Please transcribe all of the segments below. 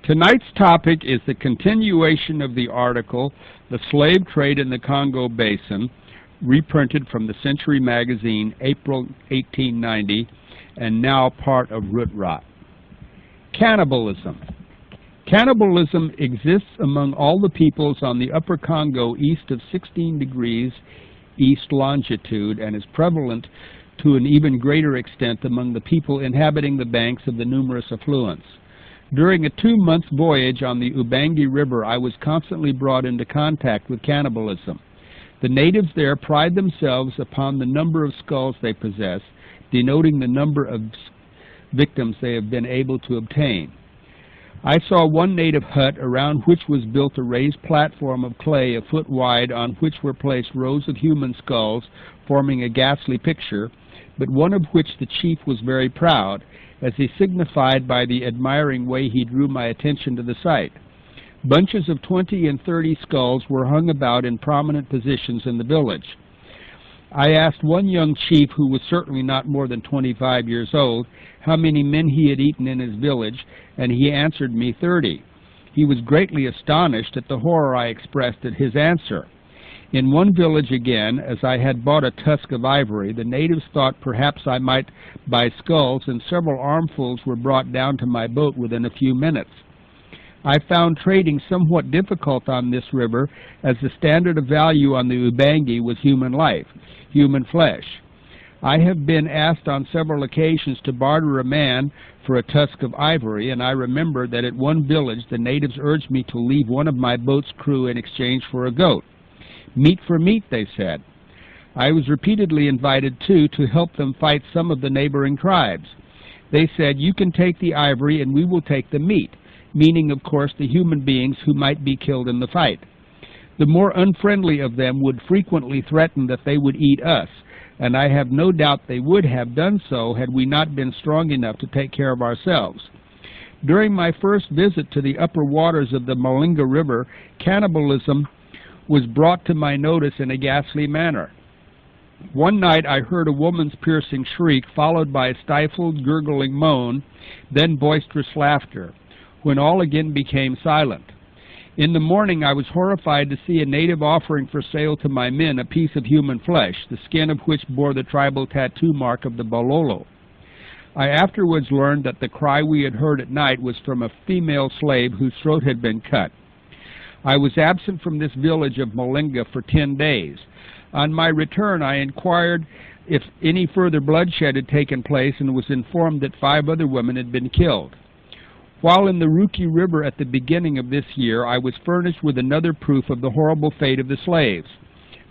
Tonight's topic is the continuation of the article, The Slave Trade in the Congo Basin, reprinted from the Century magazine, April 1890, and now part of Root Rot. Cannibalism. Cannibalism exists among all the peoples on the upper Congo east of 16 degrees east longitude and is prevalent to an even greater extent among the people inhabiting the banks of the numerous affluents. During a 2-month voyage on the Ubangi River, I was constantly brought into contact with cannibalism. The natives there pride themselves upon the number of skulls they possess, denoting the number of victims they have been able to obtain. I saw one native hut around which was built a raised platform of clay a foot wide on which were placed rows of human skulls forming a ghastly picture, but one of which the chief was very proud, as he signified by the admiring way he drew my attention to the sight. Bunches of 20 and 30 skulls were hung about in prominent positions in the village. I asked one young chief, who was certainly not more than 25 years old, how many men he had eaten in his village, and he answered me 30. He was greatly astonished at the horror I expressed at his answer. In one village again, as I had bought a tusk of ivory, the natives thought perhaps I might buy skulls, and several armfuls were brought down to my boat within a few minutes. I found trading somewhat difficult on this river, as the standard of value on the Ubangi was human life, human flesh. I have been asked on several occasions to barter a man for a tusk of ivory, and I remember that at one village the natives urged me to leave one of my boat's crew in exchange for a goat. Meat for meat, they said. I was repeatedly invited, too, to help them fight some of the neighboring tribes. They said, "You can take the ivory and we will take the meat," meaning, of course, the human beings who might be killed in the fight. The more unfriendly of them would frequently threaten that they would eat us, and I have no doubt they would have done so had we not been strong enough to take care of ourselves. During my first visit to the upper waters of the Molinga River, cannibalism was brought to my notice in a ghastly manner. One night I heard a woman's piercing shriek, followed by a stifled, gurgling moan, then boisterous laughter, when all again became silent. In the morning I was horrified to see a native offering for sale to my men a piece of human flesh, the skin of which bore the tribal tattoo mark of the Bololo. I afterwards learned that the cry we had heard at night was from a female slave whose throat had been cut. I was absent from this village of Molinga for 10 days. On my return, I inquired if any further bloodshed had taken place and was informed that 5 other women had been killed. While in the Ruki River at the beginning of this year, I was furnished with another proof of the horrible fate of the slaves.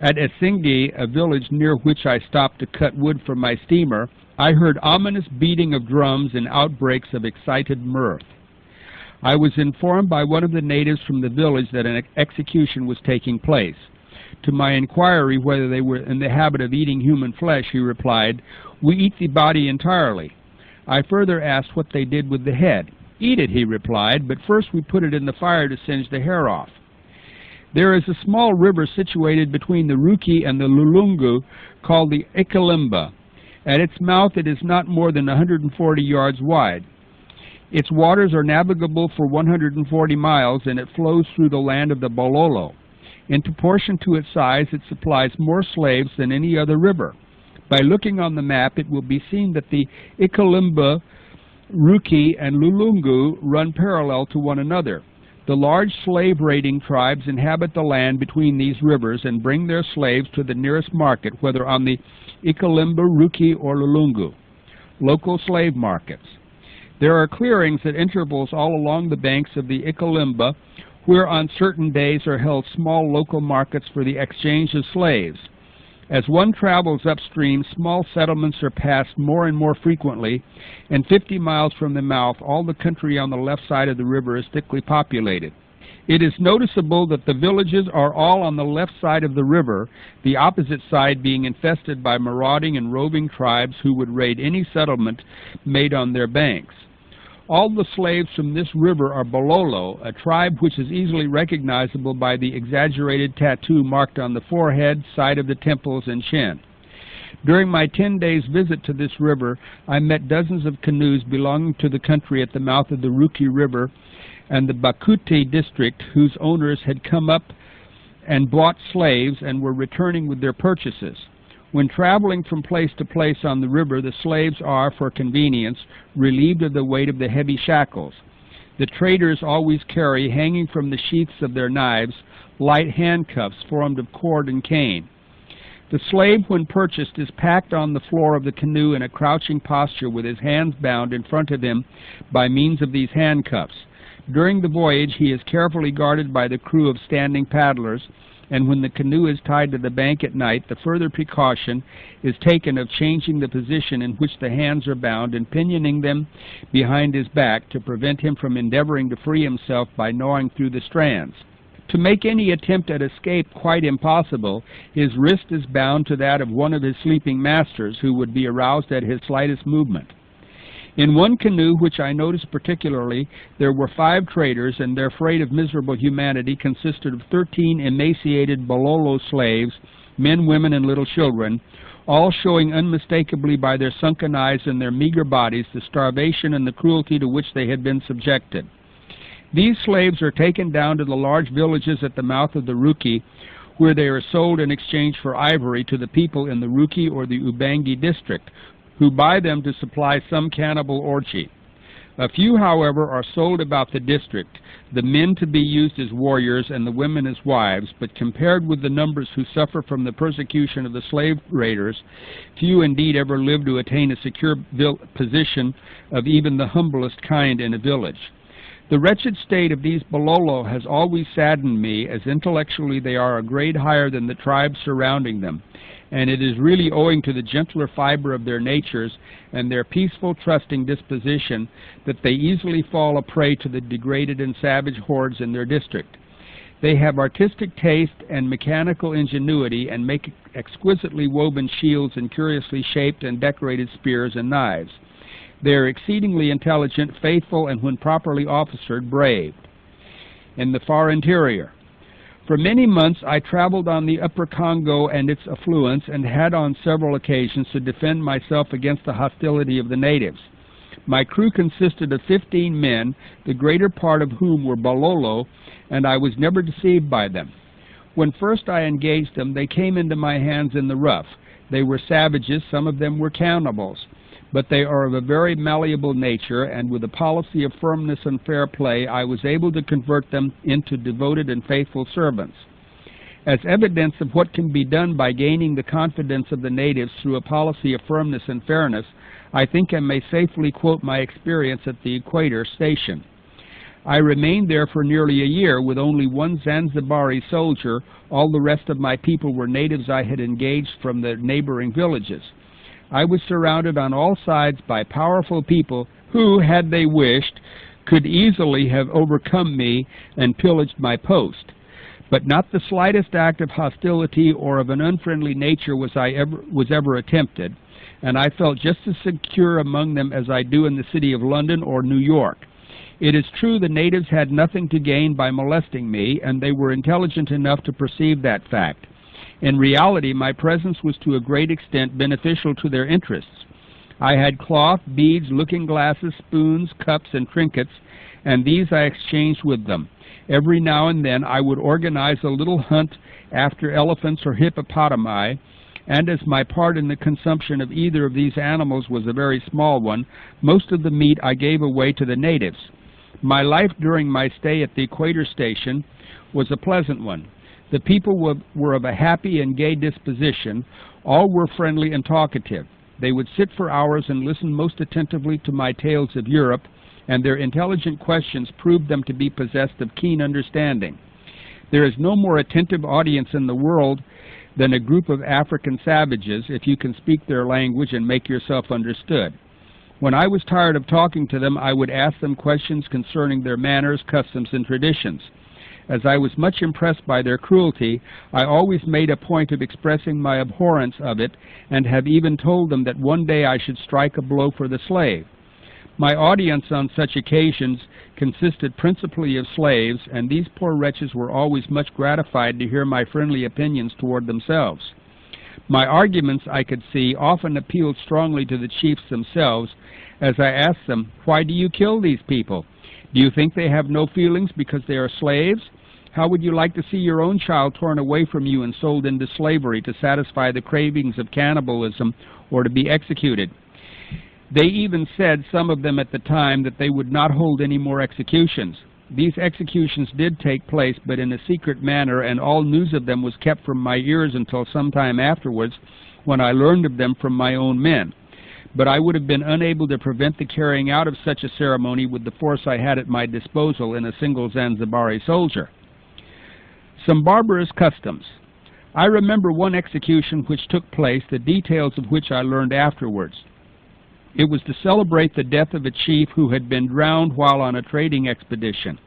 At Esingi, a village near which I stopped to cut wood for my steamer, I heard ominous beating of drums and outbreaks of excited mirth. I was informed by one of the natives from the village that an execution was taking place. To my inquiry whether they were in the habit of eating human flesh, he replied, "We eat the body entirely." I further asked what they did with the head. "Eat it," he replied, "but first we put it in the fire to singe the hair off." There is a small river situated between the Ruki and the Lulungu called the Ikalimba. At its mouth it is not more than 140 yards wide. Its waters are navigable for 140 miles, and it flows through the land of the Bololo. In proportion to its size, it supplies more slaves than any other river. By looking on the map, it will be seen that the Ikalimba, Ruki, and Lulungu run parallel to one another. The large slave-raiding tribes inhabit the land between these rivers and bring their slaves to the nearest market, whether on the Ikalimba, Ruki, or Lulungu. Local slave markets. There are clearings at intervals all along the banks of the Ikalimba, where on certain days are held small local markets for the exchange of slaves. As one travels upstream, small settlements are passed more and more frequently, and 50 miles from the mouth, all the country on the left side of the river is thickly populated. It is noticeable that the villages are all on the left side of the river, the opposite side being infested by marauding and roving tribes who would raid any settlement made on their banks. All the slaves from this river are Bololo, a tribe which is easily recognizable by the exaggerated tattoo marked on the forehead, side of the temples, and chin. During my 10 days' visit to this river, I met dozens of canoes belonging to the country at the mouth of the Ruki River, and the Bakute district, whose owners had come up and bought slaves and were returning with their purchases. When traveling from place to place on the river, the slaves are, for convenience, relieved of the weight of the heavy shackles. The traders always carry, hanging from the sheaths of their knives, light handcuffs formed of cord and cane. The slave, when purchased, is packed on the floor of the canoe in a crouching posture with his hands bound in front of him by means of these handcuffs. During the voyage, he is carefully guarded by the crew of standing paddlers, and when the canoe is tied to the bank at night, the further precaution is taken of changing the position in which the hands are bound and pinioning them behind his back to prevent him from endeavoring to free himself by gnawing through the strands. To make any attempt at escape quite impossible, his wrist is bound to that of one of his sleeping masters, who would be aroused at his slightest movement. In one canoe, which I noticed particularly, there were 5 traders, and their freight of miserable humanity consisted of 13 emaciated Bololo slaves, men, women, and little children, all showing unmistakably by their sunken eyes and their meager bodies the starvation and the cruelty to which they had been subjected. These slaves are taken down to the large villages at the mouth of the Ruki, where they are sold in exchange for ivory to the people in the Ruki or the Ubangi district, who buy them to supply some cannibal orgy. A few, however, are sold about the district, the men to be used as warriors and the women as wives, but compared with the numbers who suffer from the persecution of the slave raiders, few indeed ever live to attain a secure position of even the humblest kind in a village. The wretched state of these Bololo has always saddened me, as intellectually they are a grade higher than the tribes surrounding them, and it is really owing to the gentler fiber of their natures and their peaceful, trusting disposition that they easily fall a prey to the degraded and savage hordes in their district. They have artistic taste and mechanical ingenuity and make exquisitely woven shields and curiously shaped and decorated spears and knives. They are exceedingly intelligent, faithful, and when properly officered, brave. In the far interior, for many months I traveled on the upper Congo and its affluents, and had on several occasions to defend myself against the hostility of the natives. My crew consisted of 15 men, the greater part of whom were Bololo, and I was never deceived by them. When first I engaged them, they came into my hands in the rough. They were savages, some of them were cannibals, but they are of a very malleable nature, and with a policy of firmness and fair play, I was able to convert them into devoted and faithful servants. As evidence of what can be done by gaining the confidence of the natives through a policy of firmness and fairness, I think I may safely quote my experience at the Equator Station. I remained there for nearly a year with only one Zanzibari soldier. All the rest of my people were natives I had engaged from the neighboring villages. I was surrounded on all sides by powerful people who, had they wished, could easily have overcome me and pillaged my post. But not the slightest act of hostility or of an unfriendly nature was ever attempted, and I felt just as secure among them as I do in the city of London or New York. It is true the natives had nothing to gain by molesting me, and they were intelligent enough to perceive that fact. In reality, my presence was to a great extent beneficial to their interests. I had cloth, beads, looking glasses, spoons, cups, and trinkets, and these I exchanged with them. Every now and then I would organize a little hunt after elephants or hippopotami, and as my part in the consumption of either of these animals was a very small one, most of the meat I gave away to the natives. My life during my stay at the Equator Station was a pleasant one. The people were of a happy and gay disposition. All were friendly and talkative. They would sit for hours and listen most attentively to my tales of Europe, and their intelligent questions proved them to be possessed of keen understanding. There is no more attentive audience in the world than a group of African savages, if you can speak their language and make yourself understood. When I was tired of talking to them, I would ask them questions concerning their manners, customs, and traditions. As I was much impressed by their cruelty, I always made a point of expressing my abhorrence of it, and have even told them that one day I should strike a blow for the slave. My audience on such occasions consisted principally of slaves, and these poor wretches were always much gratified to hear my friendly opinions toward themselves. My arguments, I could see, often appealed strongly to the chiefs themselves, as I asked them, "Why do you kill these people? Do you think they have no feelings because they are slaves? How would you like to see your own child torn away from you and sold into slavery to satisfy the cravings of cannibalism or to be executed? They even said, some of them at the time, that they would not hold any more executions. These executions did take place, but in a secret manner, and all news of them was kept from my ears until some time afterwards, when I learned of them from my own men. But I would have been unable to prevent the carrying out of such a ceremony with the force I had at my disposal in a single Zanzibari soldier. Some barbarous customs. I remember one execution which took place, the details of which I learned afterwards. It was to celebrate the death of a chief who had been drowned while on a trading expedition.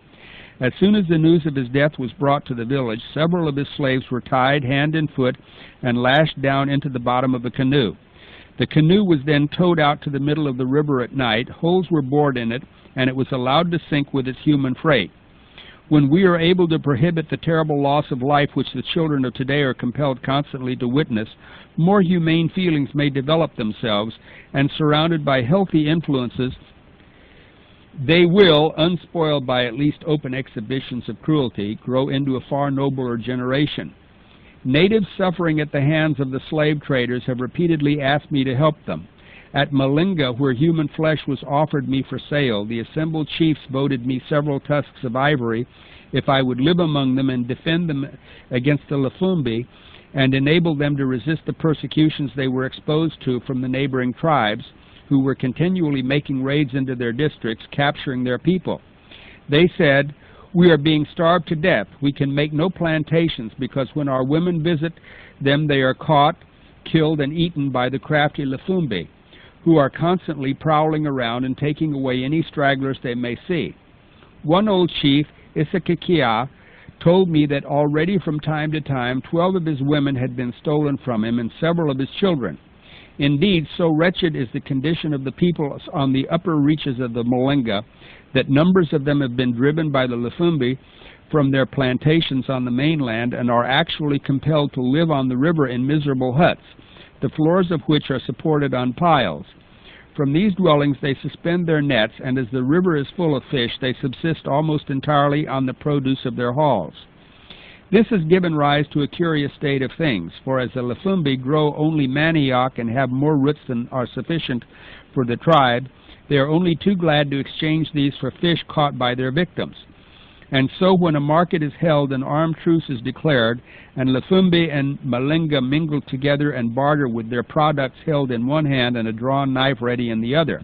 As soon as the news of his death was brought to the village, several of his slaves were tied hand and foot and lashed down into the bottom of a canoe. The canoe was then towed out to the middle of the river at night, holes were bored in it, and it was allowed to sink with its human freight. When we are able to prohibit the terrible loss of life which the children of today are compelled constantly to witness, more humane feelings may develop themselves, and surrounded by healthy influences, they will, unspoiled by at least open exhibitions of cruelty, grow into a far nobler generation. Natives suffering at the hands of the slave traders have repeatedly asked me to help them. At Malinga, where human flesh was offered me for sale, the assembled chiefs voted me several tusks of ivory if I would live among them and defend them against the Lafumbi and enable them to resist the persecutions they were exposed to from the neighboring tribes, who were continually making raids into their districts, capturing their people. They said, "We are being starved to death. We can make no plantations because when our women visit them, they are caught, killed, and eaten by the crafty Lafumbi, who are constantly prowling around and taking away any stragglers they may see." One old chief, Issakikia, told me that already from time to time 12 of his women had been stolen from him and several of his children. Indeed, so wretched is the condition of the people on the upper reaches of the Malinga that numbers of them have been driven by the Lafumbi from their plantations on the mainland and are actually compelled to live on the river in miserable huts, the floors of which are supported on piles. From these dwellings they suspend their nets, and as the river is full of fish, they subsist almost entirely on the produce of their hauls. This has given rise to a curious state of things, for as the Lafumbi grow only manioc and have more roots than are sufficient for the tribe, they are only too glad to exchange these for fish caught by their victims. And so when a market is held, an armed truce is declared, and Lafumbi and Malinga mingle together and barter with their products held in one hand and a drawn knife ready in the other.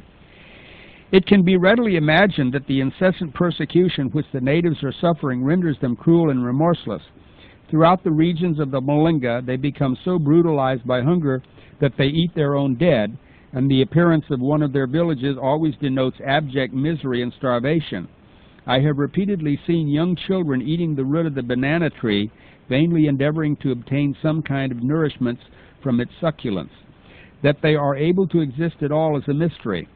It can be readily imagined that the incessant persecution which the natives are suffering renders them cruel and remorseless. Throughout the regions of the Malinga, they become so brutalized by hunger that they eat their own dead, and the appearance of one of their villages always denotes abject misery and starvation. I have repeatedly seen young children eating the root of the banana tree, vainly endeavoring to obtain some kind of nourishment from its succulence. That they are able to exist at all is a mystery.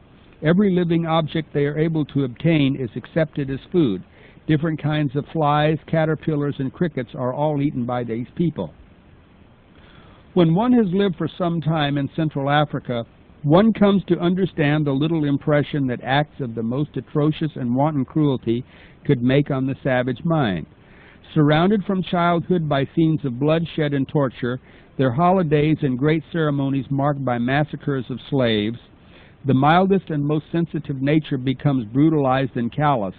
Every living object they are able to obtain is accepted as food. Different kinds of flies, caterpillars, and crickets are all eaten by these people. When one has lived for some time in Central Africa, one comes to understand the little impression that acts of the most atrocious and wanton cruelty could make on the savage mind. Surrounded from childhood by scenes of bloodshed and torture, their holidays and great ceremonies marked by massacres of slaves, the mildest and most sensitive nature becomes brutalized and callous,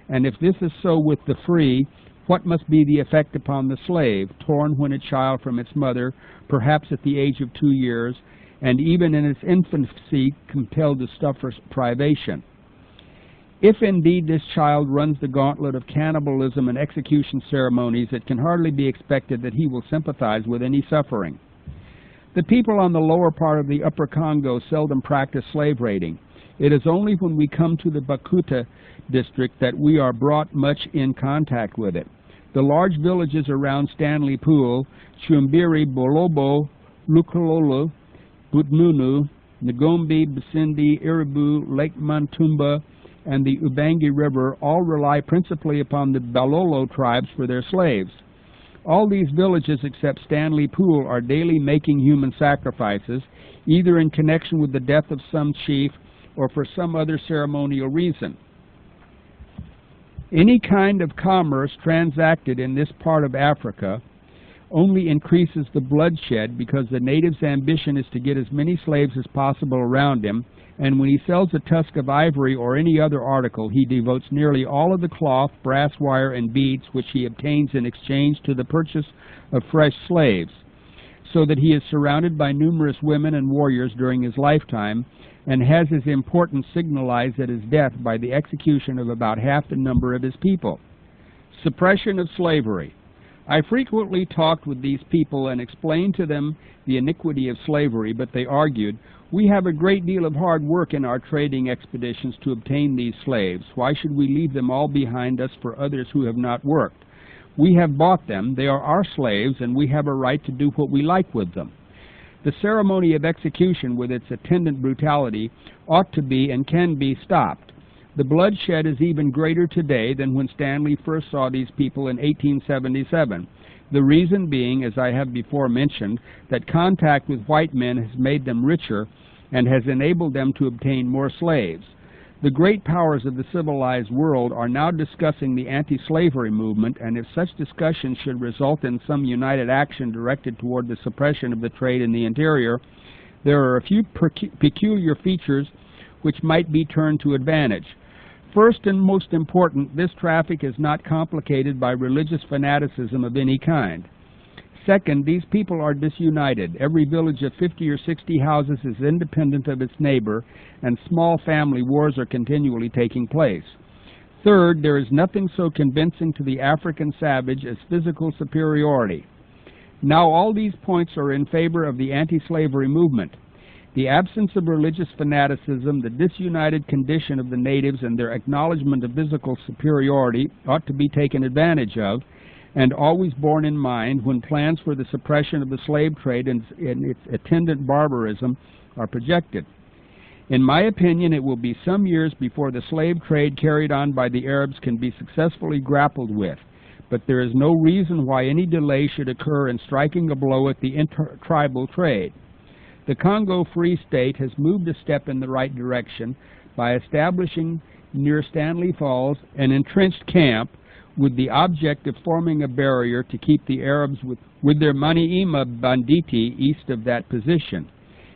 and if this is so with the free, what must be the effect upon the slave, torn when a child from its mother, perhaps at the age of 2 years, and even in its infancy compelled to suffer privation? If indeed this child runs the gauntlet of cannibalism and execution ceremonies, it can hardly be expected that he will sympathize with any suffering. The people on the lower part of the upper Congo seldom practice slave raiding. It is only when we come to the Bakuta district that we are brought much in contact with it. The large villages around Stanley Pool, Chumbiri, Bolobo, Lukololo, Butnunu, Ngombe, Basindi, Iribu, Lake Mantumba, and the Ubangi River all rely principally upon the Balolo tribes for their slaves. All these villages except Stanley Pool are daily making human sacrifices, either in connection with the death of some chief or for some other ceremonial reason. Any kind of commerce transacted in this part of Africa only increases the bloodshed because the native's ambition is to get as many slaves as possible around him, and when he sells a tusk of ivory or any other article, he devotes nearly all of the cloth, brass wire, and beads which he obtains in exchange to the purchase of fresh slaves, so that he is surrounded by numerous women and warriors during his lifetime, and has his importance signalized at his death by the execution of about half the number of his people. Suppression of slavery. I frequently talked with these people and explained to them the iniquity of slavery, but they argued, "We have a great deal of hard work in our trading expeditions to obtain these slaves. Why should we leave them all behind us for others who have not worked? We have bought them, they are our slaves, and we have a right to do what we like with them." The ceremony of execution with its attendant brutality ought to be and can be stopped. The bloodshed is even greater today than when Stanley first saw these people in 1877. The reason being, as I have before mentioned, that contact with white men has made them richer and has enabled them to obtain more slaves. The great powers of the civilized world are now discussing the anti-slavery movement, and if such discussions should result in some united action directed toward the suppression of the trade in the interior, there are a few peculiar features which might be turned to advantage. First and most important, this traffic is not complicated by religious fanaticism of any kind. Second, these people are disunited. Every village of 50 or 60 houses is independent of its neighbor, and small family wars are continually taking place. Third, there is nothing so convincing to the African savage as physical superiority. Now all these points are in favor of the anti-slavery movement. The absence of religious fanaticism, the disunited condition of the natives, and their acknowledgement of physical superiority ought to be taken advantage of, and always borne in mind when plans for the suppression of the slave trade and its attendant barbarism are projected. In my opinion, it will be some years before the slave trade carried on by the Arabs can be successfully grappled with, but there is no reason why any delay should occur in striking a blow at the intertribal trade. The Congo Free State has moved a step in the right direction by establishing near Stanley Falls an entrenched camp with the object of forming a barrier to keep the Arabs with their Maniema Banditi east of that position.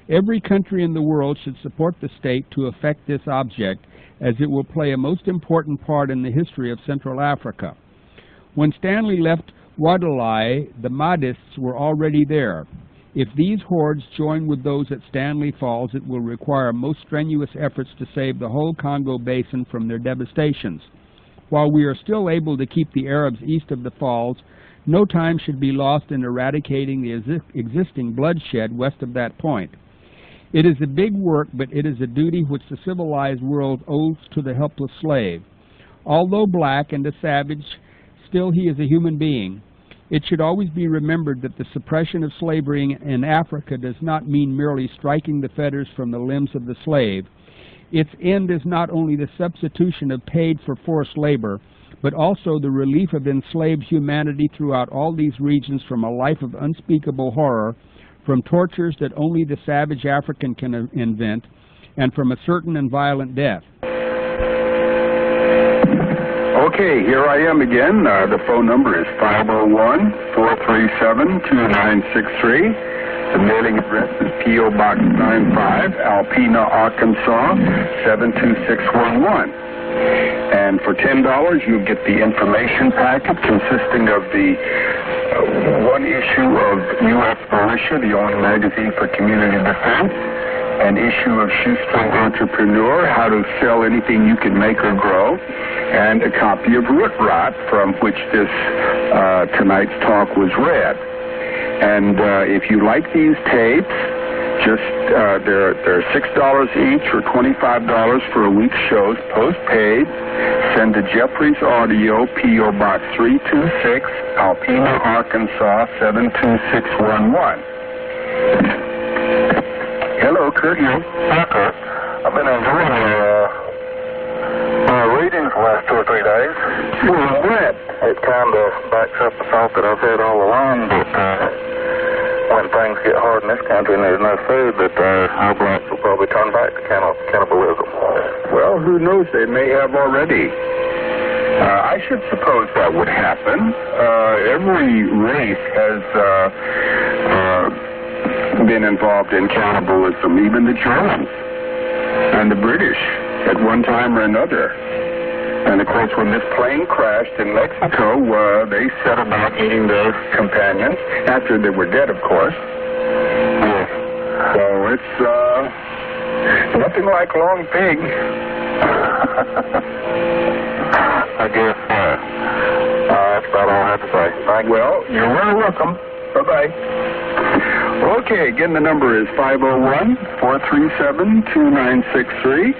Every country in the world should support the state to effect this object, as it will play a most important part in the history of Central Africa. When Stanley left Wadelai, the Mahdists were already there. If these hordes join with those at Stanley Falls, it will require most strenuous efforts to save the whole Congo Basin from their devastations. While we are still able to keep the Arabs east of the falls, no time should be lost in eradicating the existing bloodshed west of that point. It is a big work, but it is a duty which the civilized world owes to the helpless slave. Although black and a savage, still he is a human being. It should always be remembered that the suppression of slavery in Africa does not mean merely striking the fetters from the limbs of the slave. Its end is not only the substitution of paid for forced labor, but also the relief of enslaved humanity throughout all these regions from a life of unspeakable horror, from tortures that only the savage African can invent, and from a certain and violent death. Okay, here I am again. The phone number is 501-437-2963. The mailing address is P.O. Box 95, Alpena, Arkansas, 72611. And for $10, you get the information packet consisting of the one issue of U.S. Militia, the only magazine for community defense, an issue of Shoestring Entrepreneur, how to sell anything you can make or grow, and a copy of Root Rot, from which this tonight's talk was read. And if you like these tapes, just they're $6 each or $25 for a week's shows, postpaid. Send to Jeffries Audio, P.O. Box 326, Alpena, Arkansas, 72611. Hello, Kurt. Hi, Kurt. I've been enjoying your readings the last 2 or 3 days. Well, what? It kind of backs up the thought that I've had all along that when things get hard in this country and there's no food, that our blacks will probably turn back to cannibalism. Well, who knows? They may have already. I should suppose that would happen. Every race has been involved in cannibalism, even the Germans and the British at one time or another. And of course, when this plane crashed in Mexico, they set about eating their companions, after they were dead, of course. So it's nothing like long pig. I guess that's about all I have to say. Well, you're very welcome. Bye-bye. Okay, again, the number is 501-437-2963.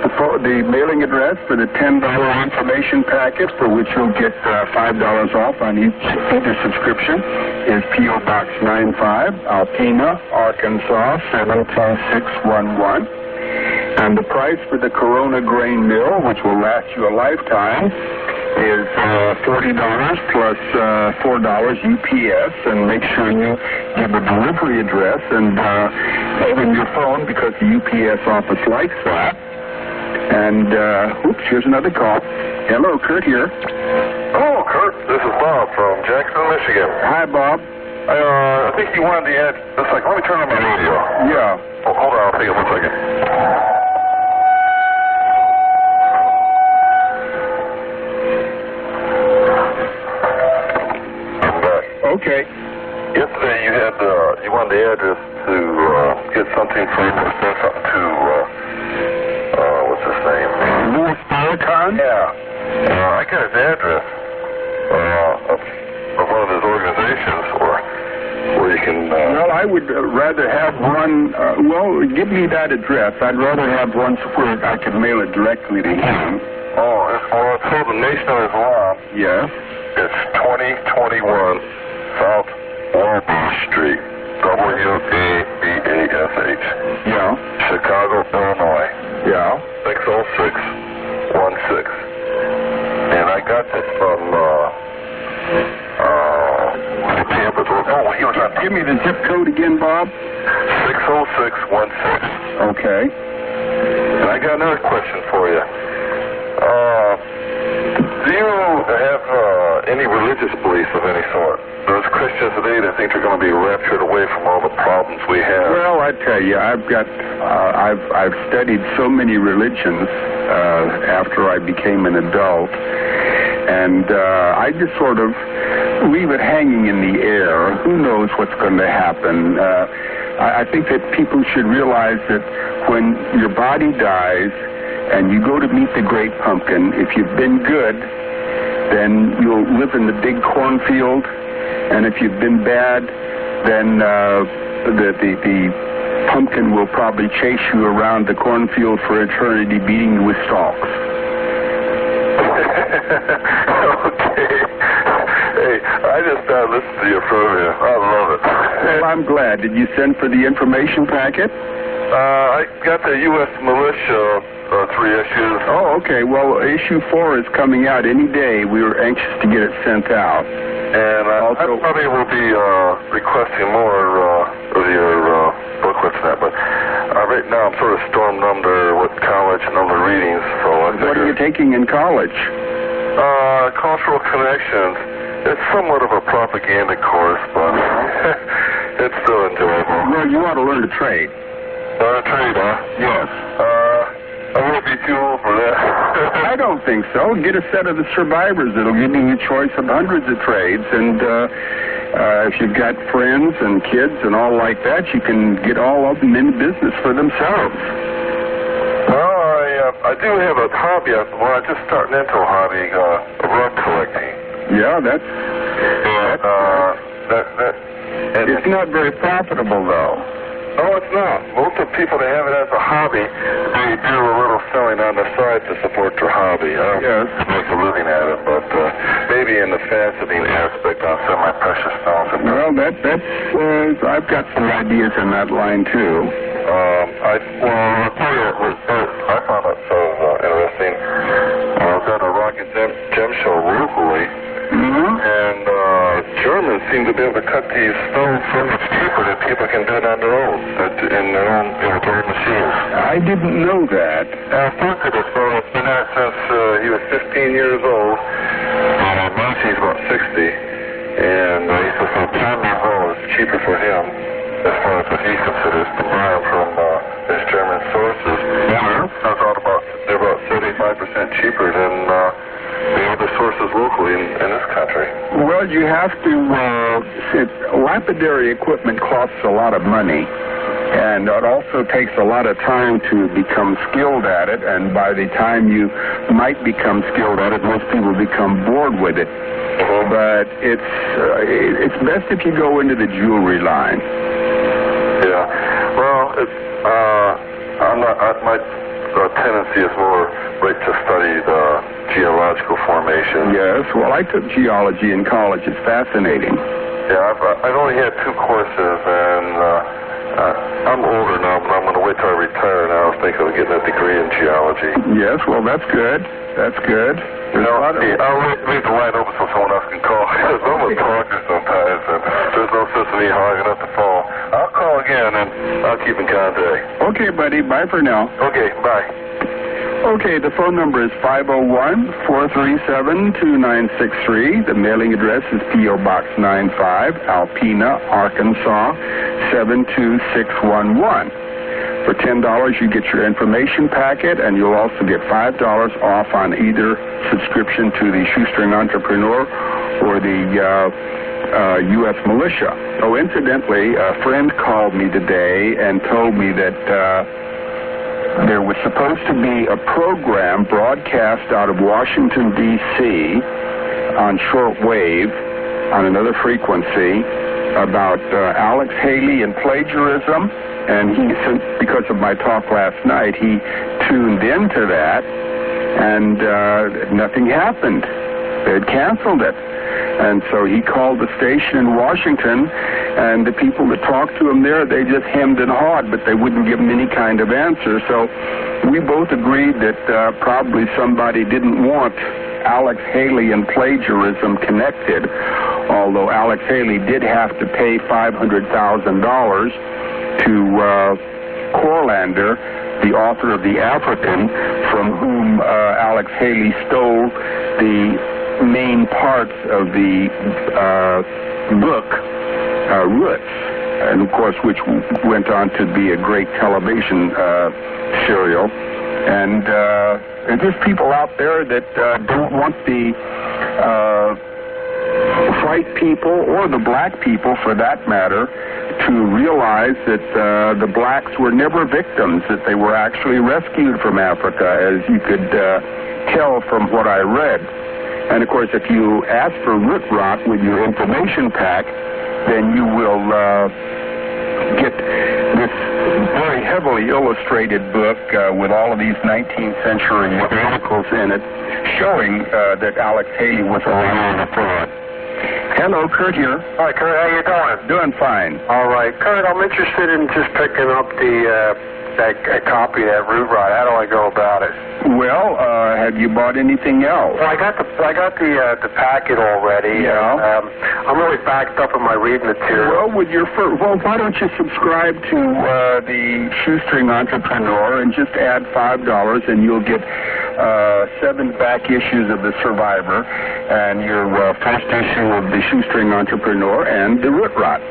The mailing address for the $10 information packet, for which you'll get $5 off on each subscription, is P.O. Box 95, Alpena, Arkansas 72611. And the price for the Corona grain mill, which will last you a lifetime, is $40 plus $4 UPS, and make sure you give a delivery address and even your phone, because the UPS office likes that. And, oops, here's another call. Hello, Kurt here. Oh, Kurt, this is Bob from Jackson, Michigan. Hi, Bob. I think you wanted the ad. Just like, let me turn on my radio. Yeah. Oh, hold on, I'll take it 1 second. I'm back. Okay. Yesterday you wanted the address to get something from what's his name? Louis Farrakhan? Yeah. I got his address of one of his organizations where you can... Well, I would rather have one... give me that address. I'd rather have one where I could mail it directly to him. It's called the Nation of Islam. Yes. It's 2021 South Walton Street, W-A-B-A-S-H. Yeah. Chicago, Illinois. Yeah. 60616. And I got this from, Give me the zip code again, Bob. 60616. Okay. And I got another question for you. Do you have any religious beliefs of any sort? Those Christians today that think they're going to be raptured away from all the problems we have. Well, I tell you, I've studied so many religions after I became an adult, and I just sort of leave it hanging in the air. Who knows what's going to happen? I think that people should realize that when your body dies and you go to meet the great pumpkin, if you've been good, then you'll live in the big cornfield, and if you've been bad, then the pumpkin will probably chase you around the cornfield for eternity, beating you with stalks. Okay. Hey, I just listened to your program. I love it. Well, I'm glad. Did you send for the information packet? I got the U.S. militia 3 issues. Oh, okay. Well, issue 4 is coming out any day. We were anxious to get it sent out. And I probably will be requesting more of your booklets and that. But right now I'm sort of stormed under with college and other readings. So what are you taking in college? Cultural Connections. It's somewhat of a propaganda course, but it's still enjoyable. Well, you ought to learn to trade. Learn to trade, huh? Yes. I won't be too old for that. I don't think so. Get a set of the survivors. It'll give you a choice of hundreds of trades, and if you've got friends and kids and all like that, you can get all of them in business for themselves. Well, I do have a hobby. I'm just starting into a hobby, rug collecting. Yeah, that's it's not very profitable, though. No, it's not. Most of the people that have it as a hobby, they do a little selling on the side to support their hobby. Yes. To make a living at it, but maybe in the faceting aspect on semi-precious stones. Well, that's I've got some ideas in that line, too. I'll tell you, I found it so interesting. I was at a rock and gem show locally, and Germans seem to be able to cut these stones so much cheaper that people can do it on their own, in their own, with their own machines. I didn't know that. Frank did this fellow has been there since he was 15 years old. Now he's about 60. And he says from time to time it's cheaper for him, as far as what he considers, to buy them from his German sources. They're about 75% cheaper than the other sources locally in this country. Well, you have to, lapidary equipment costs a lot of money, and it also takes a lot of time to become skilled at it, and by the time you might become skilled at it, most people become bored with it. But it's best if you go into the jewelry line. Yeah. Well, my tendency is more to study the geological formation. Yes. Well, I took geology in college. It's fascinating. Yeah. I've only had 2 courses, and I'm older now, but I'm going to wait till I retire. And I was thinking of getting a degree in geology. Yes. Well, that's good. That's good. I'll leave the line open so someone else can call. Because I'm a talker sometimes, and there's no sense in me hogging up the phone. I'll call again, and I'll keep in contact. Okay, buddy. Bye for now. Okay, bye. Okay, the phone number is 501-437-2963. The mailing address is P.O. Box 95, Alpena, Arkansas, 72611. For $10, you get your information packet, and you'll also get $5 off on either subscription to the Shoestring Entrepreneur or the U.S. Militia. Oh, incidentally, a friend called me today and told me that there was supposed to be a program broadcast out of Washington, D.C. on shortwave on another frequency about Alex Haley and plagiarism. And he said, because of my talk last night, he tuned into that, and nothing happened. They had canceled it. And so he called the station in Washington, and the people that talked to him there, they just hemmed and hawed, but they wouldn't give him any kind of answer. So we both agreed that probably somebody didn't want Alex Haley and plagiarism connected, although Alex Haley did have to pay $500,000 to Corlander, the author of The African, from whom Alex Haley stole the main parts of the book, Roots, and of course which went on to be a great television serial. And there's people out there that don't want the white people, or the black people for that matter, to realize that the blacks were never victims, that they were actually rescued from Africa, as you could tell from what I read. And of course, if you ask for root rot with your information pack, then you will get this very heavily illustrated book with all of these 19th century articles in it, showing that Alex Haley was a fraud. Hello, Kurt here. Hi, Kurt. How you doing? Doing fine. All right, Kurt. I'm interested in just picking up a copy of that root rot. How do I go about it? Well, have you bought anything else? Well, I got the packet already. Yeah. And, I'm really backed up in my reading material. Well, why don't you subscribe to the Shoestring Entrepreneur and just add $5, and you'll get 7 back issues of The Survivor, and your first issue of the Shoestring Entrepreneur, and the Root Rot.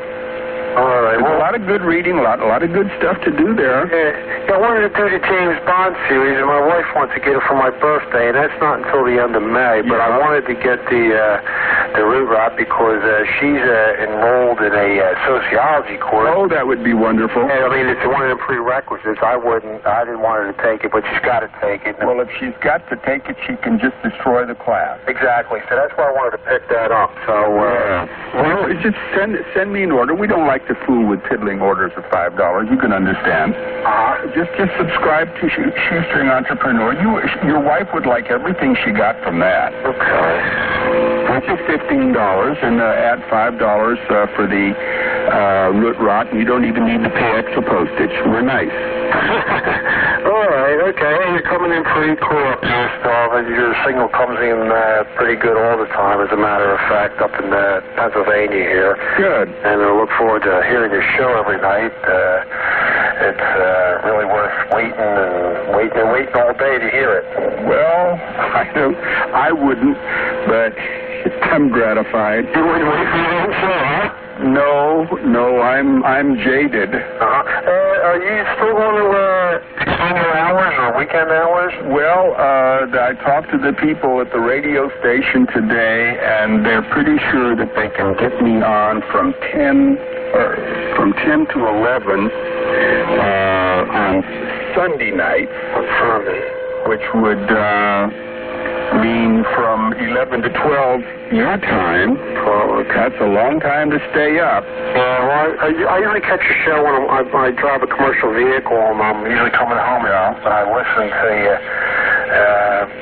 All right. Well, a lot of good reading, a lot of good stuff to do there. Yeah, I wanted to do the James Bond series, and my wife wants to get it for my birthday, and that's not until the end of May. But I wanted to get the root rot because she's enrolled in a sociology course. Oh, that would be wonderful. And, I mean, it's one of the prerequisites. I didn't want her to take it, but she's got to take it. Well, if she's got to take it, she can just destroy the class. Exactly. So that's why I wanted to pick that up. So, well, just send me an order. We don't like to fool with piddling orders of $5. You can understand. Just subscribe to Shoestring Entrepreneur. Your wife would like everything she got from that. Okay. That's just $15, and add $5 for the root rot, and you don't even need to pay extra postage. We're nice. All right. Okay, you're coming in pretty clear up here, Star. Your signal comes in pretty good all the time, as a matter of fact, up in Pennsylvania here. Good. And I look forward to hearing your show every night. It's really worth waiting all day to hear it. Well, I wouldn't, but I'm gratified. You wouldn't wait for your own show, huh? No, I'm jaded. Are you still going to extend your hours or weekend hours? Well, I talked to the people at the radio station today, and they're pretty sure that they can get me on from 10 to 11 on Sunday night, which would mean from 11 to 12 your time. That's a long time to stay up. I usually catch a show when I drive a commercial vehicle, and I'm usually coming home, and I listen to you.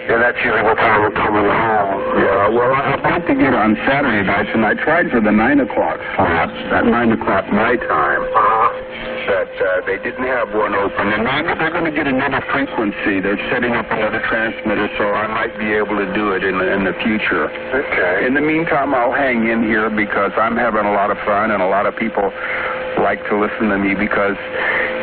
And that's usually what time I'm coming home. Yeah, well, I'd like to get on Saturday nights, and I tried for the 9 o'clock slot, at 9 o'clock my time. But they didn't have one open, and they're going to get another frequency. They're setting up another transmitter, so I might be able to do it in the future. Okay. In the meantime, I'll hang in here because I'm having a lot of fun, and a lot of people like to listen to me because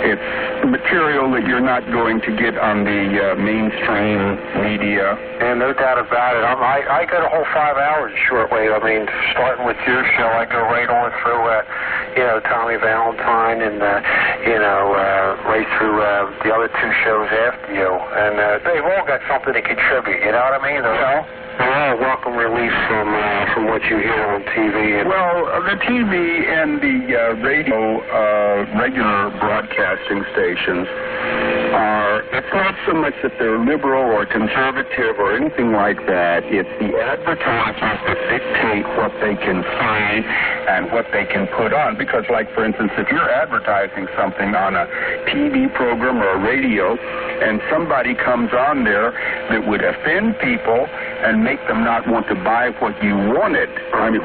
it's material that you're not going to get on the mainstream media. And no doubt about it. I got a whole 5 hours shortwave. I mean, starting with your show, I go right on through, Tommy Valentine and, right through the other two shows after you. And they've all got something to contribute, you know what I mean? They're all welcome relief from what you hear on TV. Well, the TV and the radio regular broadcasting stations it's not so much that they're liberal or conservative or anything like that. It's the advertisers that dictate what they can say and what they can put on. Because, like, for instance, if you're advertising something on a TV program or a radio and somebody comes on there that would offend people and make them not want to buy what you wanted,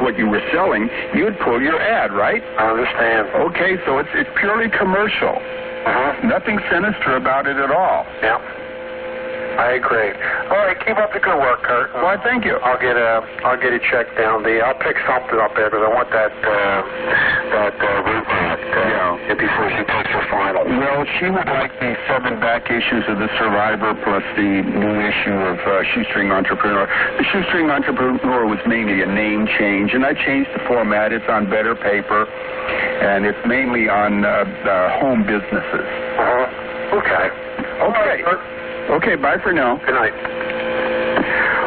what you were selling, you'd pull your ad, right? I understand. Okay, so it's purely commercial. Nothing sinister about it at all. Yeah, I agree. All right, keep up the good work, Kurt. Well, thank you. I'll get it checked down. I'll pick something up there because I want that root back before she takes her final. Well, she would like the 7 back issues of The Survivor plus the new issue of Shoestring Entrepreneur. The Shoestring Entrepreneur was mainly a name change, and I changed the format. It's on better paper, and it's mainly on home businesses. Okay. Okay. Okay, bye for now. Good night.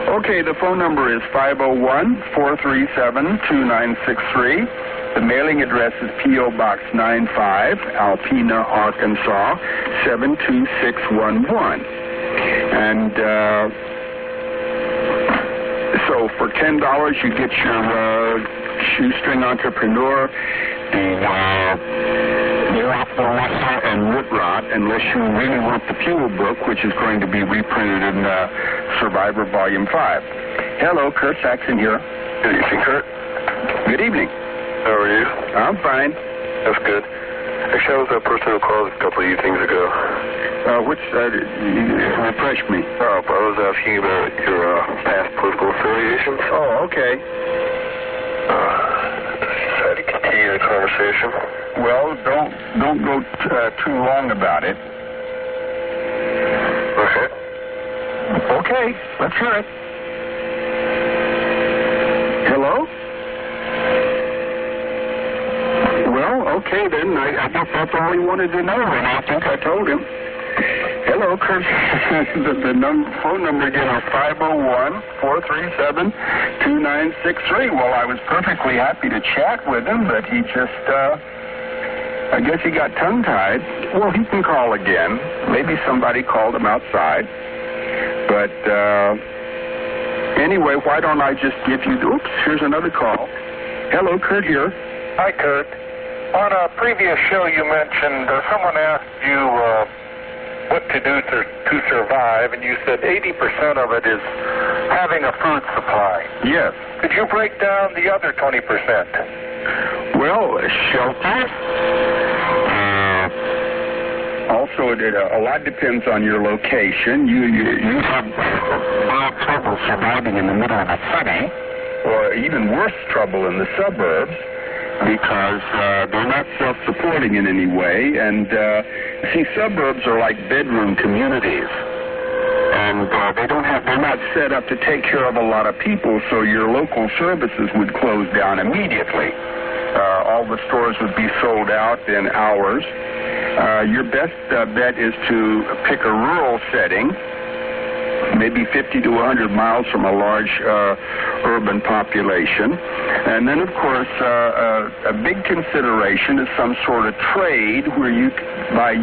Okay, the phone number is 501-437-2963. The mailing address is P.O. Box 95, Alpena, Arkansas, 72611. And so for $10, you get your Shoestring Entrepreneur, and Root Rot, unless you really want the Fuel book, which is going to be reprinted in Survivor Volume 5. Hello, Kurt Saxon here. Good evening, Kurt. Good evening. How are you? I'm fine. That's good. Actually, I was that person who called a couple of evenings ago. Refresh me. Oh, I was asking about your past political affiliations. Oh, okay. Try to continue the conversation. Well, don't go too long about it. Okay. Okay, let's hear it. Hello? Well, okay then. I guess that's all he wanted to know, and I think I told him. Hello, Kurt. the phone number again is 501-437-2963. Well, I was perfectly happy to chat with him, but he just, I guess he got tongue-tied. Well, he can call again. Maybe somebody called him outside. But anyway, why don't I just give you... Oops, here's another call. Hello, Kurt here. Hi, Kurt. On a previous show you mentioned someone asked you what to do to survive, and you said 80% of it is having a food supply. Yes. Could you break down the other 20%? Well, shelter, Also, a lot depends on your location. You have bad trouble surviving in the middle of a city, or even worse trouble in the suburbs, because they're not self-supporting in any way. And see, suburbs are like bedroom communities, and they're not set up to take care of a lot of people. So your local services would close down immediately. All the stores would be sold out in hours. Your best bet is to pick a rural setting, maybe 50 to 100 miles from a large urban population. And then, of course, a big consideration is some sort of trade where you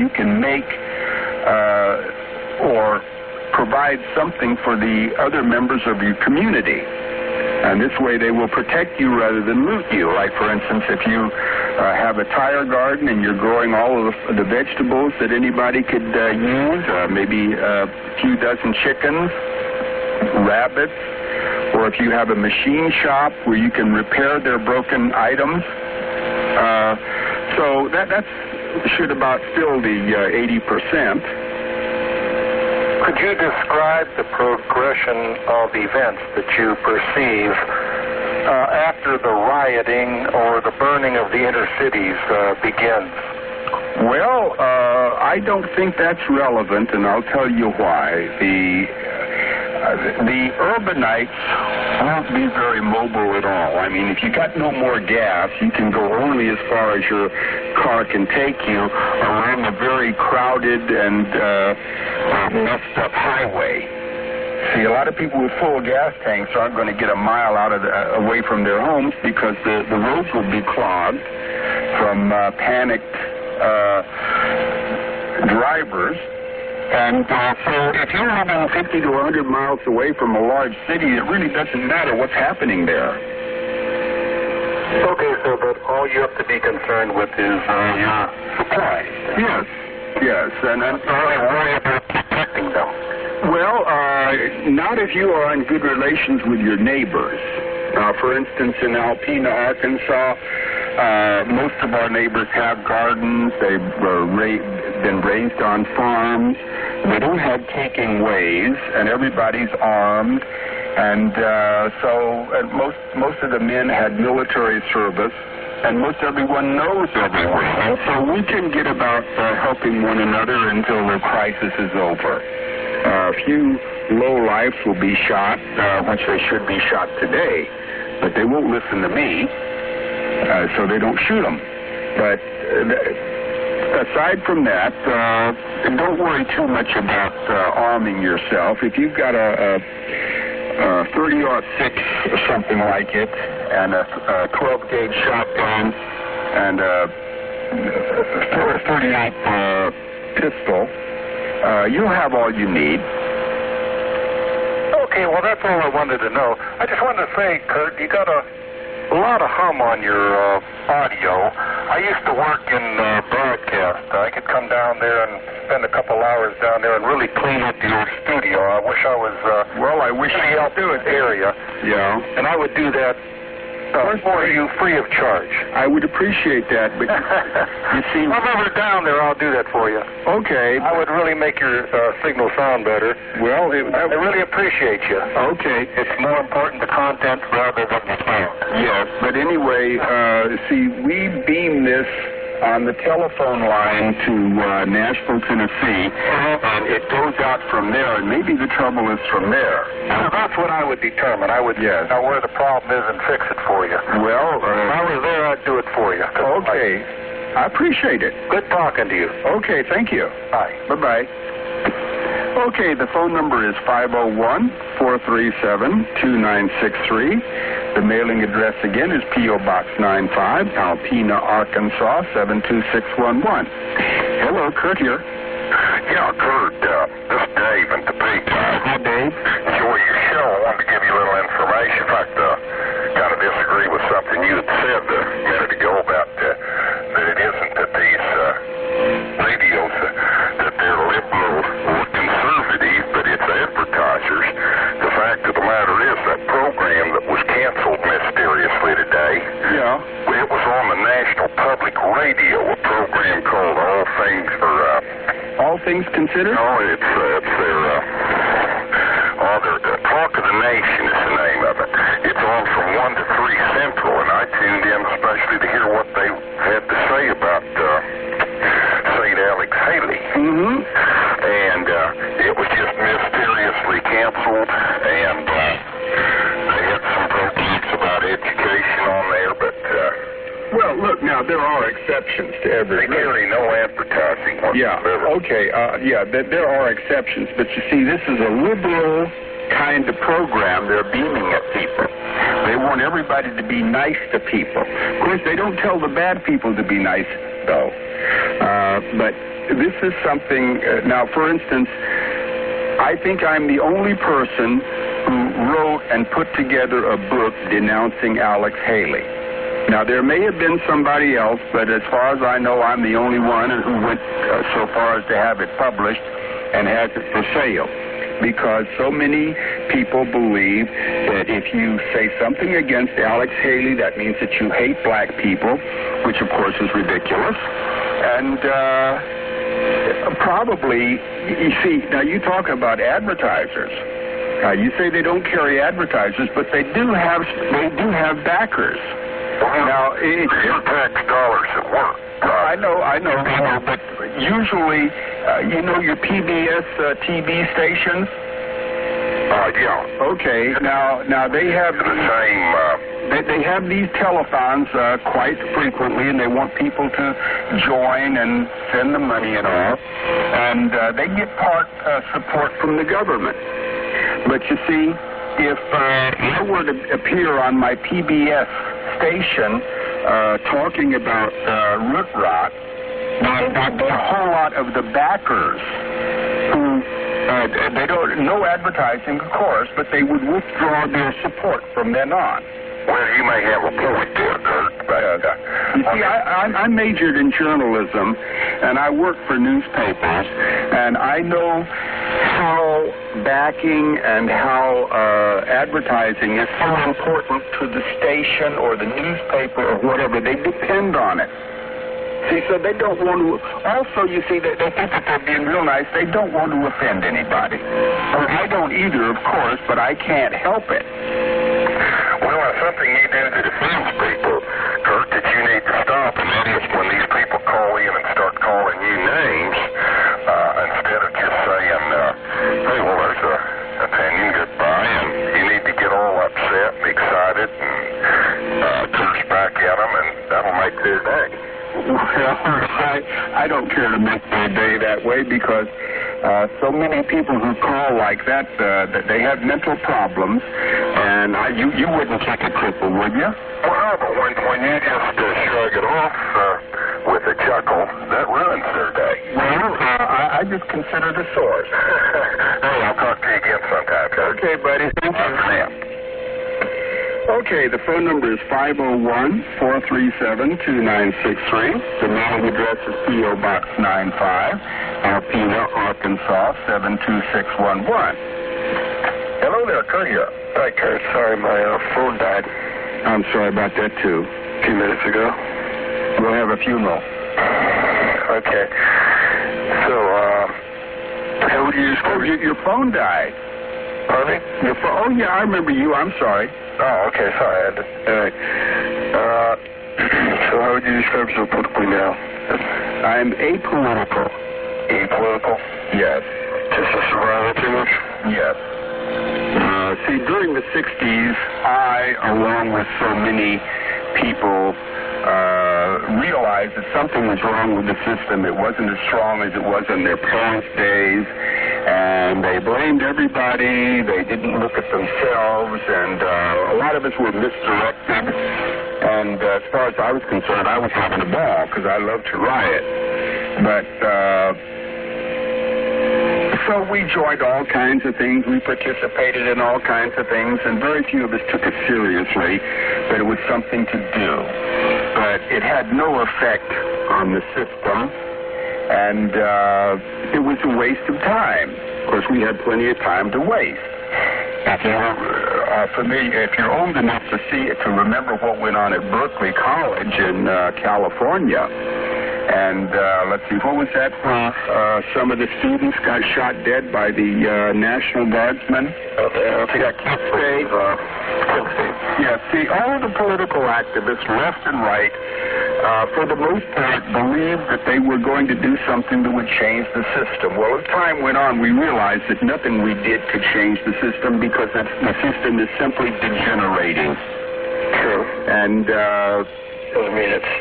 can make or provide something for the other members of your community. And this way they will protect you rather than loot you. Like, for instance, if you have a tire garden and you're growing all of the vegetables that anybody could use, maybe a few dozen chickens, rabbits, or if you have a machine shop where you can repair their broken items. So that should about fill the 80%. Could you describe the progression of events that you perceive after the rioting or the burning of the inner cities begins? Well, I don't think that's relevant, and I'll tell you why. The urbanites won't be very mobile at all. I mean, if you got no more gas, you can go only as far as your car can take you around a very crowded and messed up highway. See, a lot of people with full gas tanks aren't going to get a mile away from their homes because the roads will be clogged from panicked drivers. And so if you're living 50 to 100 miles away from a large city, it really doesn't matter what's happening there. Okay, so but all you have to be concerned with is your supply. Yes, yes. And worry about protecting them. Well, not if you are in good relations with your neighbors. For instance, in Alpena, Arkansas, most of our neighbors have gardens. They've been raised on farms. They don't have taking ways, and everybody's armed. And so most of the men had military service, and most everyone knows everyone. And so we can get about helping one another until the crisis is over. A few lowlifes will be shot, which they should be shot today, but they won't listen to me, so they don't shoot them. But aside from that, don't worry too much about arming yourself. If you've got a 30-06 or something like it, and a 12-gauge shotgun, and a 38 pistol, you'll have all you need. Okay, well, that's all I wanted to know. I just wanted to say, Kurt, you got a lot of hum on your audio. I used to work in broadcast. I could come down there and spend a couple hours down there and really clean up your studio. I wish I was I wish in the Alpena area. Yeah. And I would do that for you free of charge. I would appreciate that, but you see... If I'm ever down there, I'll do that for you. Okay. I would really make your signal sound better. Well, I really appreciate you. Okay. It's more important the content rather than the sound. Yes, but anyway, see, we beam this on the telephone line to Nashville, Tennessee, and it goes out from there, and maybe the trouble is from there. Well, that's what I would determine. I would know where the problem is and fix it for you. Well, if I was there, I'd do it for you. Okay. I appreciate it. Good talking to you. Okay, thank you. Bye. Bye-bye. Okay, the phone number is 501-437-2963. The mailing address again is P.O. Box 95, Alpena, Arkansas, 72611. Hello, Kurt here. Yeah, Kurt, this is Dave in Topeka. Hi, Dave. Enjoy your show. I wanted to give you a little information. In fact, kind of disagree with something you had said a minute ago about that it isn't that these radios, that they're liberal or conservative, but it's advertisers. The fact of the matter is that program that was canceled mysteriously today, it was on the National Public Radio, a program called All Things for considered? No, it's their Talk of the Nation is the name of it. It's on from 1 to 3 Central, and I tuned in especially to hear what they had to say about St. Alex Haley. Mm-hmm. And it was just mysteriously canceled, and they had some programs about education on there, but... well, look, now, there are exceptions to everything. They carry no advertising whatsoever. Yeah, okay, there are exceptions, but you see, this is a liberal kind of program they're beaming at people. They want everybody to be nice to people. Of course, they don't tell the bad people to be nice, though. But this is something, now, for instance, I think I'm the only person who wrote and put together a book denouncing Alex Haley. Now, there may have been somebody else, but as far as I know, I'm the only one who went so far as to have it published and has it for sale. Because so many people believe that if you say something against Alex Haley, that means that you hate black people, which of course is ridiculous. And probably, you see, now you talk about advertisers. You say they don't carry advertisers, but they do have backers. Well, now, your tax dollars at work. I know, but usually, you know your PBS TV stations? Yeah. Okay, now they have the same... They have these telethons quite frequently, and they want people to join and send the money and all, and they get part support from the government. But you see, if I were to appear on my PBS station talking about root rot, a whole lot of the backers who they don't, no advertising, of course, but they would withdraw their support from then on. Well, you may have a point there, Kurt. You see, I majored in journalism, and I work for newspapers, and I know how backing and how advertising is so important to the station or the newspaper or whatever. They depend on it. See, so they don't want to... Also, you see, they think that they're being real nice. They don't want to offend anybody. I don't either, of course, but I can't help it. Well, that's something you do that offends people, Kurt, that you need to stop, and that is when these people call in and start calling you names, instead of just saying, hey, well, there's an opinion, goodbye, and you need to get all upset and excited and curse back at them, and that'll make their day. Well, I don't care to make their day that way because so many people who call like that, they have mental problems, and you wouldn't kick a cripple, would you? Well, but when you just shrug it off with a chuckle, that ruins their day. Well, I just consider it a source. Hey, I'll talk to you again sometime, Kurt. Okay, buddy. Thank you. Okay, the phone number is 501-437-2963. The mailing address is P.O. Box 95, Alpena, Arkansas, 72611. Hello there, Kurt here. Hi, Kurt. Sorry, my phone died. I'm sorry about that, too. A few minutes ago. We'll have a funeral. Okay. So, how would you describe your phone died. Pardon me? Oh, yeah, I remember you. I'm sorry. Oh, okay, sorry. All right. So how would you describe yourself politically now? I'm apolitical. Apolitical? Yes. Just a survivor, too much? Yes. See, during the 60s, I, along with so many people, realized that something was wrong with the system. It wasn't as strong as it was in their parents' days. And they blamed everybody. They didn't look at themselves, and a lot of us were misdirected. And as far as I was concerned, I was having a ball because I love to riot. But so we joined all kinds of things. We participated in all kinds of things, and very few of us took it seriously. But it was something to do. But it had no effect on the system. And it was a waste of time. Of course, we had plenty of time to waste. If you're old enough to remember what went on at Berkeley College in California, And let's see, what was that? Some of the students got shot dead by the National Guardsmen. They got killed. Yeah, see, all the political activists, left and right, for the most part, believed that they were going to do something that would change the system. Well, as time went on, we realized that nothing we did could change the system because the system is simply degenerating. True. And doesn't mean it's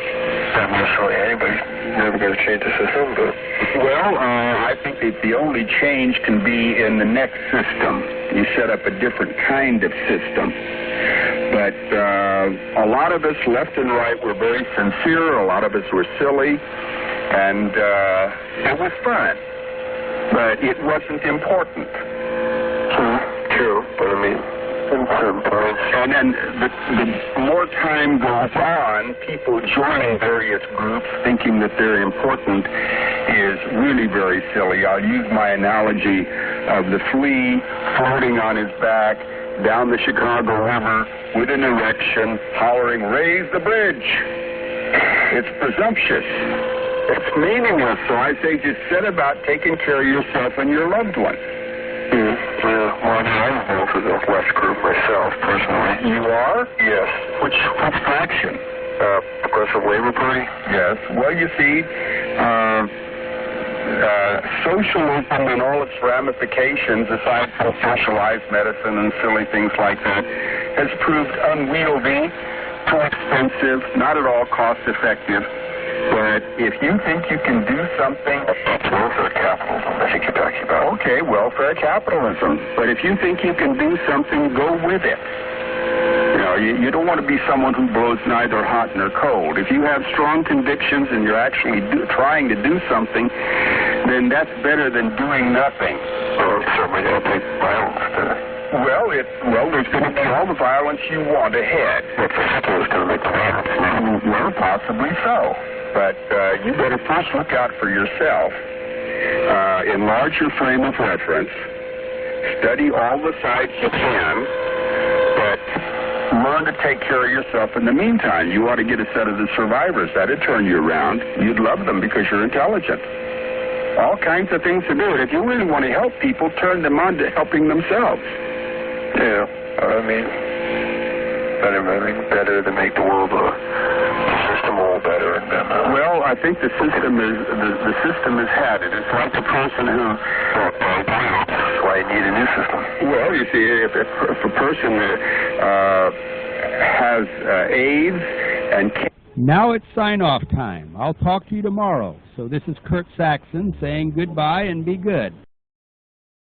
not necessarily anybody's never going to change the system, but... Well, I think that the only change can be in the next system. You set up a different kind of system. But a lot of us, left and right, were very sincere. A lot of us were silly. And it was fun. But it wasn't important. True, but I mean... And then the more time goes on, people joining various groups thinking that they're important is really very silly. I'll use my analogy of the flea floating on his back down the Chicago River with an erection, hollering, "Raise the bridge!" It's presumptuous. It's meaningless. So I say just set about taking care of yourself and your loved ones. Well, I'm involved with the West Group myself, personally. You are? Yes. Which faction? Progressive Labor Party? Yes. Well, you see, socialism and all its ramifications, aside from socialized medicine and silly things like that, has proved unwieldy, too expensive, not at all cost-effective. But if you think you can do something... Welfare capitalism, I think you're talking about. Okay, welfare capitalism. But if you think you can do something, go with it. You know, you don't want to be someone who blows neither hot nor cold. If you have strong convictions and you're actually trying to do something, then that's better than doing nothing. Well, certainly don't take violence to... Well, there's going to be all the violence you want ahead. But the system is going to make the violence. Well, possibly so. But you better first look out for yourself. Enlarge your frame of reference. Study all the sides you can. But learn to take care of yourself in the meantime. You ought to get a set of the survivors. That'd turn you around. You'd love them because you're intelligent. All kinds of things to do. And if you really want to help people, turn them on to helping themselves. Yeah, I mean, better to make the world the system all better. Well, I think the system is had it. It's like the person who... That's why you need a new system. Well, you see, if a person has AIDS and can't... Now it's sign-off time. I'll talk to you tomorrow. So this is Kurt Saxon saying goodbye and be good.